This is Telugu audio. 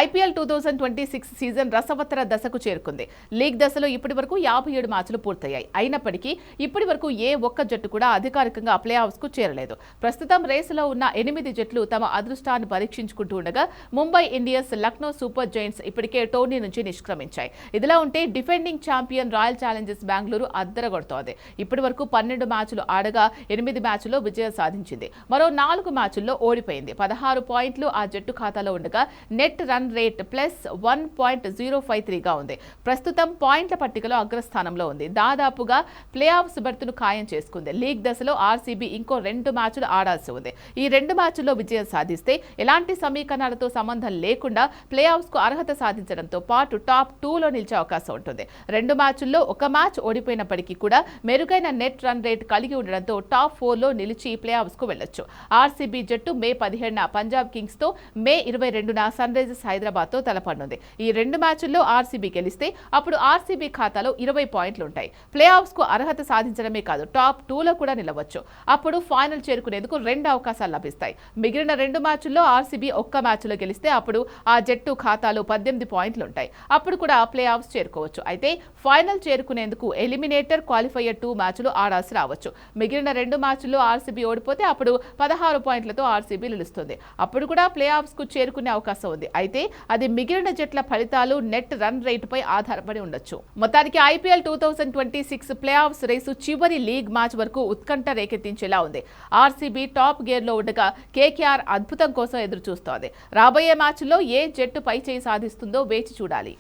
ఐపీఎల్ 2026 సీజన్ రసవత్తర దశకు చేరుకుంది. లీగ్ దశలో ఇప్పటివరకు 57 మ్యాచ్లు పూర్తయ్యాయి. అయినప్పటికీ ఇప్పటివరకు ఏ ఒక్క జట్టు కూడా అధికారికంగా ప్లే ఆఫ్స్ కు చేరలేదు. ప్రస్తుతం రేసులో ఉన్న 8 జట్లు తమ అదృష్టాన్ని పరీక్షించుకుంటూ ఉండగా Mumbai Indians, Lucknow Super Giants ఇప్పటికే టోర్నీ నుంచి నిష్క్రమించాయి. ఇదిలా ఉంటే defending champion Royal Challengers Bengaluru అద్దరగొడుతోంది. ఇప్పటివరకు 12 మ్యాచ్లు ఆడగా 8 మ్యాచ్ల్లో విజయం సాధించింది. మరో 4 మ్యాచ్ల్లో ఓడిపోయింది. 16 పాయింట్లు ఆ జట్టు ఖాతాలో ఉండగా నెట్ రన్ రేట్ +1.053గా ఉంది. ప్రస్తుతం పాయింట్ల పట్టికలో అగ్రస్థానంలో ఉంది. దాదాపుగా ప్లే ఆఫ్స్ బెర్త్ను ఖాయం చేసుకుంది. లీగ్ దశలో ఆర్సీబీ ఇంకో 2 మ్యాచ్లు ఆడాల్సి ఉంది. ఈ 2 మ్యాచ్ల్లో విజయం సాధిస్తే ఎలాంటి సమీకరణాలతో సంబంధం లేకుండా ప్లే ఆఫ్స్ కు అర్హత సాధించడంతో పాటు టాప్ 2లో నిలిచే అవకాశం ఉంటుంది. 2 మ్యాచ్ల్లో ఒక మ్యాచ్ ఓడిపోయినప్పటికీ కూడా మెరుగైన నెట్ రన్ రేట్ కలిగి ఉండడంతో టాప్ 4లో నిలిచి ప్లే ఆఫ్స్ కు వెళ్లొచ్చు. ఆర్సీబీ జట్టు మే 15న పంజాబ్ కింగ్స్ తో, మే 22న సన్ రైజర్స్ హైదరాబాద్ తో తలపడనుంది. ఈ 2 మ్యాచ్ల్లో ఆర్సీబీ గెలిస్తే అప్పుడు ఆర్సీబీ ఖాతాలో 20 పాయింట్లు ఉంటాయి. ప్లే ఆఫ్స్ కు అర్హత సాధించడమే కాదు, టాప్ 2లో కూడా నిలవచ్చు. అప్పుడు ఫైనల్ చేరుకునేందుకు 2 అవకాశాలు లభిస్తాయి. మిగిలిన 2 మ్యాచ్ల్లో ఆర్సీబీ ఒక్క మ్యాచ్లో గెలిస్తే అప్పుడు ఆ జట్టు ఖాతాలో 18 పాయింట్లు ఉంటాయి. అప్పుడు కూడా ప్లే ఆఫ్స్ చేరుకోవచ్చు. అయితే ఫైనల్ చేరుకునేందుకు ఎలిమినేటర్, క్వాలిఫైయర్ 2 మ్యాచ్లు ఆడాల్సి రావచ్చు. మిగిలిన 2 మ్యాచ్ల్లో ఆర్సీబీ ఓడిపోతే అప్పుడు 16 పాయింట్లతో ఆర్సీబీ నిలుస్తుంది. అప్పుడు కూడా ప్లే ఆఫ్స్ కు చేరుకునే అవకాశం ఉంది. అయితే అది మిగిలిన జట్ల ఫలితాలు, నెట్ రన్ రేటు పై ఆధారపడి ఉండొచ్చు. మొత్తానికి ఐపీఎల్ 2026 ప్లే ఆఫ్స్ రేసు చివరి లీగ్ మ్యాచ్ వరకు ఉత్కంఠ రేకెత్తించేలా ఉంది. ఆర్సీబీ టాప్ గేర్ లో ఉండగా కేకేఆర్ అద్భుతం కోసం ఎదురు చూస్తోంది. రాబోయే మ్యాచ్లో ఏ జట్టు పై చేయి సాధిస్తుందో వేచి చూడాలి.